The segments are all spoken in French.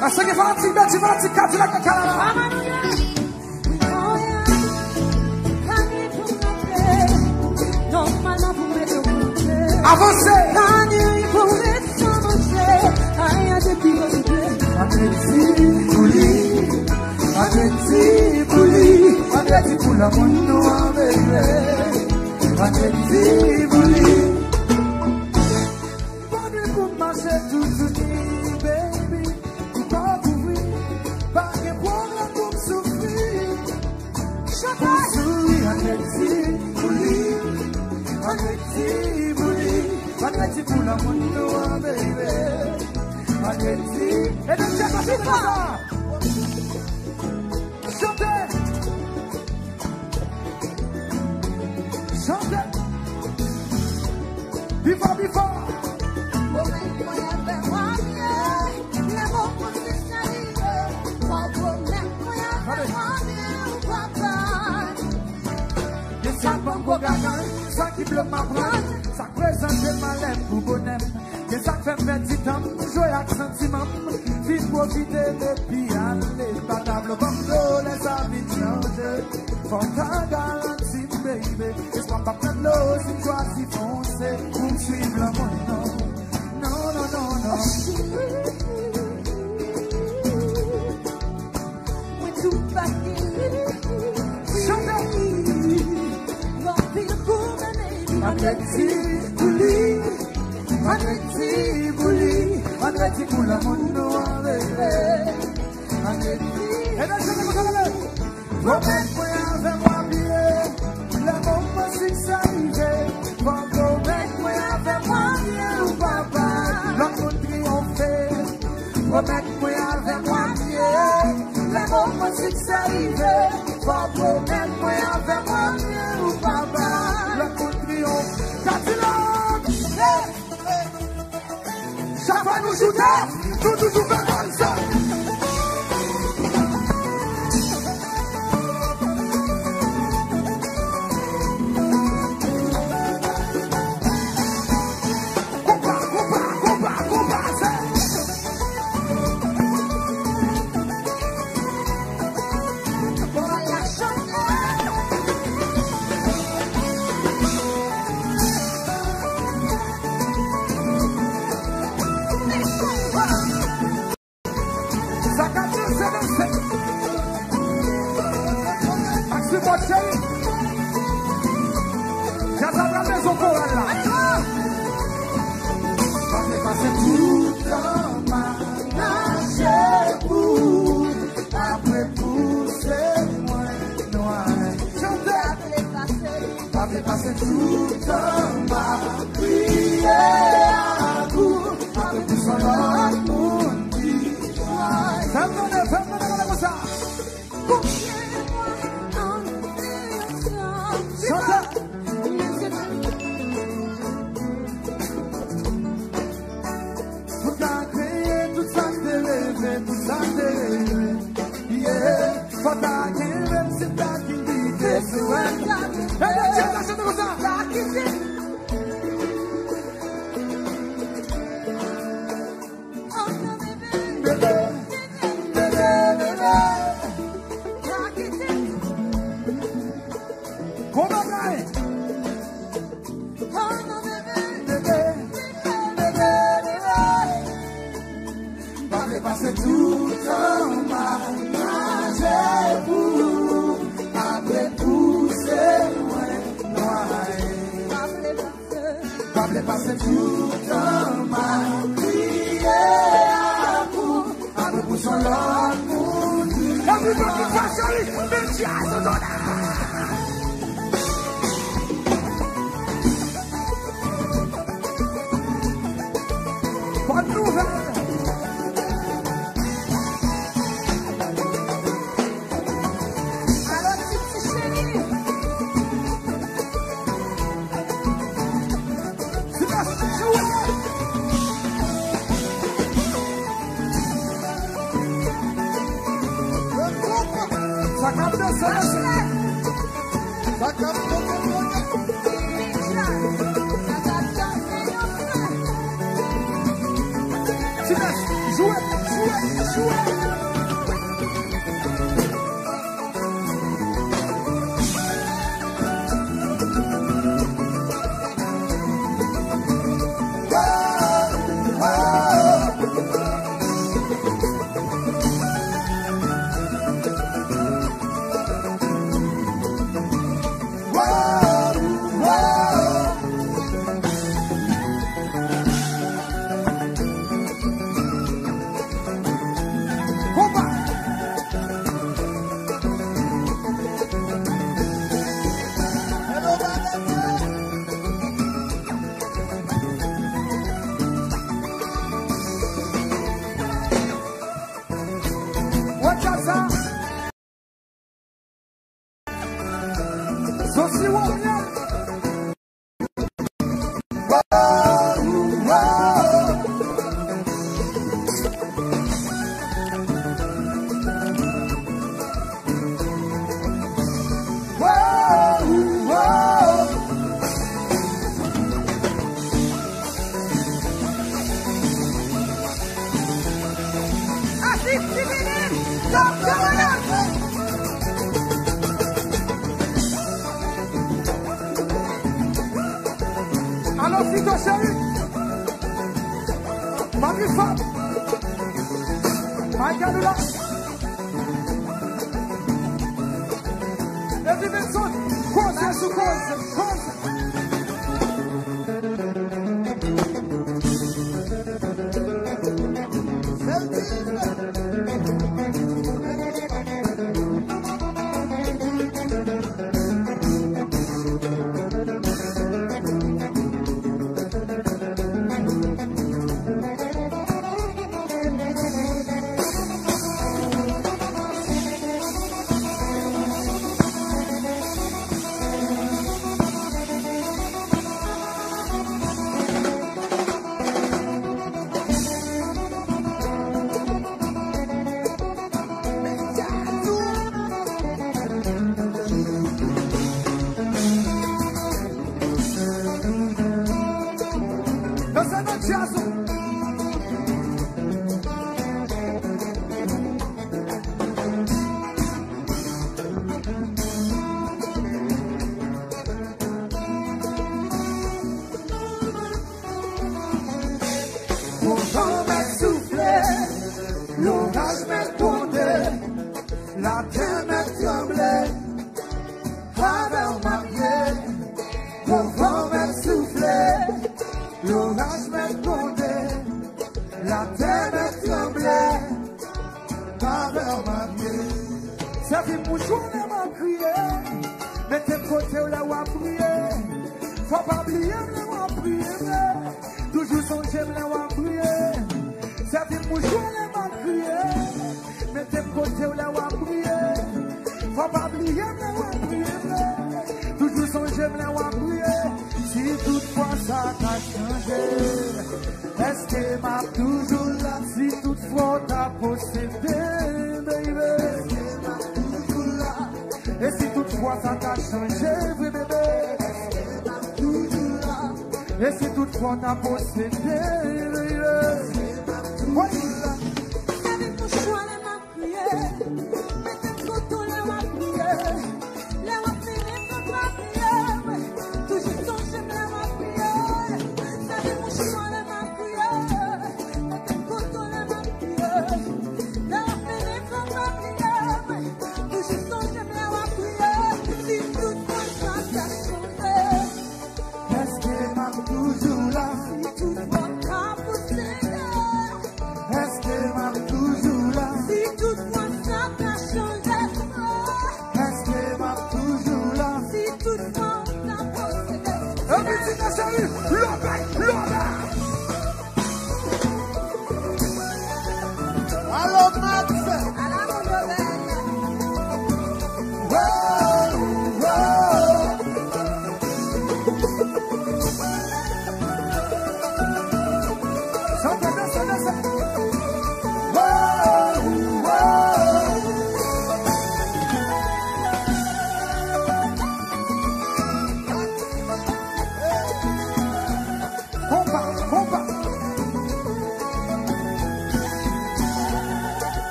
Lascia che facci, cazzo la cacca. A você!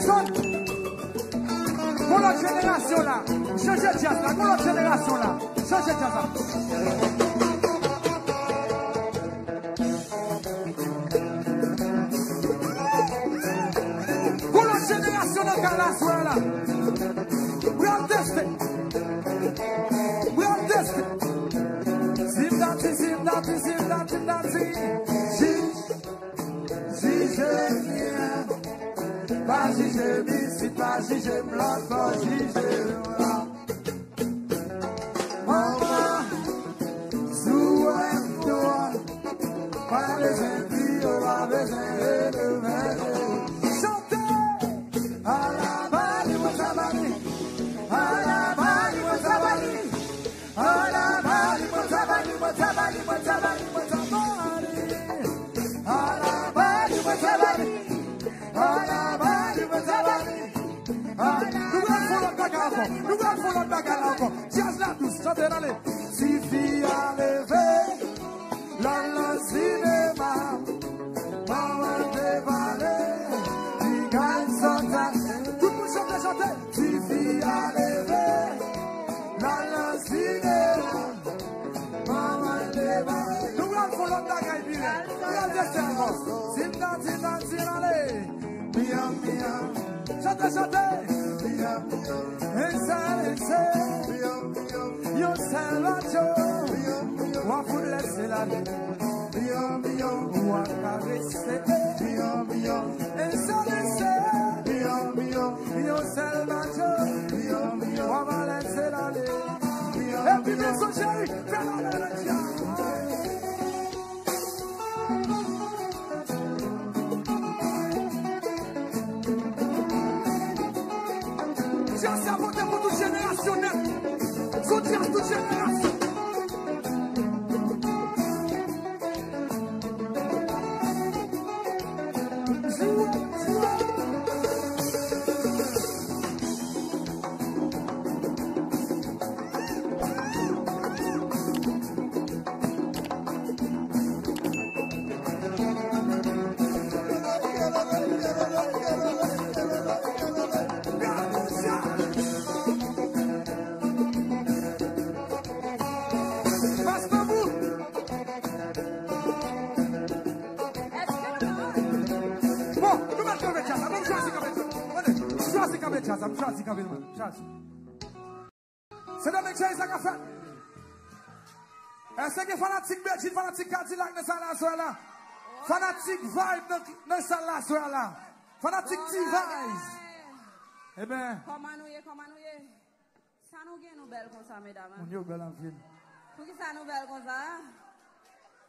personne. Pour notre génération là, changez de jazz là. Pour notre génération là, changez de jazz là. Pour notre génération dans la soirée là. We are testing. We are testing. Zim dati, zim dati, zim dati, dati. Si je viens, pas si je m'ici, pas si je me lance, pas si je me maman, sous un toit, pas besoin de dire, pas besoin de venir. Chantez à la balle, moi ça va aller. À la balle, moi ça va aller. À la balle, moi ça va aller, moi ça va aller, moi ça va aller, moi ça va aller. À la balle, moi ça va aller. À la balle, moi ça va aller. Nous allons faire notre bagarre encore. Nous allons faire notre bagarre encore. Jazz la douce, chantez dans les. Si fille a levé, dans le cinéma, maman dévalé, tu gagnes son temps. Tout le monde chante, chantez. Si fille a levé, dans le cinéma, maman dévalé. Nous allons faire notre bagarre, nous allons tester encore. Zimdan, zimdan, zimdan, allez. Miam, miam. Chantez, chantez. Miam, miam. Yo Salvatore, on vous laisse la vie. On va caresser. Yo Salvatore, on va laisser la vie. Et puis bien son chéri, fais-la la J'ai assez apporté pour toute génération. Soutien toute génération. C'est dans mes chaises ça qu'a fait. Est-ce que fanatique Belgique, fanatique Cadillac dans la salle là? Fanatique vibe dans la salle là? Fanatique T-Vibes. Eh bien. Comment nous y est? Ça nous gagne nous belle comme ça, mesdames. On est belle en ville. Pour qui ça nous belle comme ça?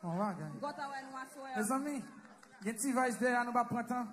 On va gagner. Gota ouais nous assoyer. Les amis, il y a T-Vibes derrière nous pas prendre temps.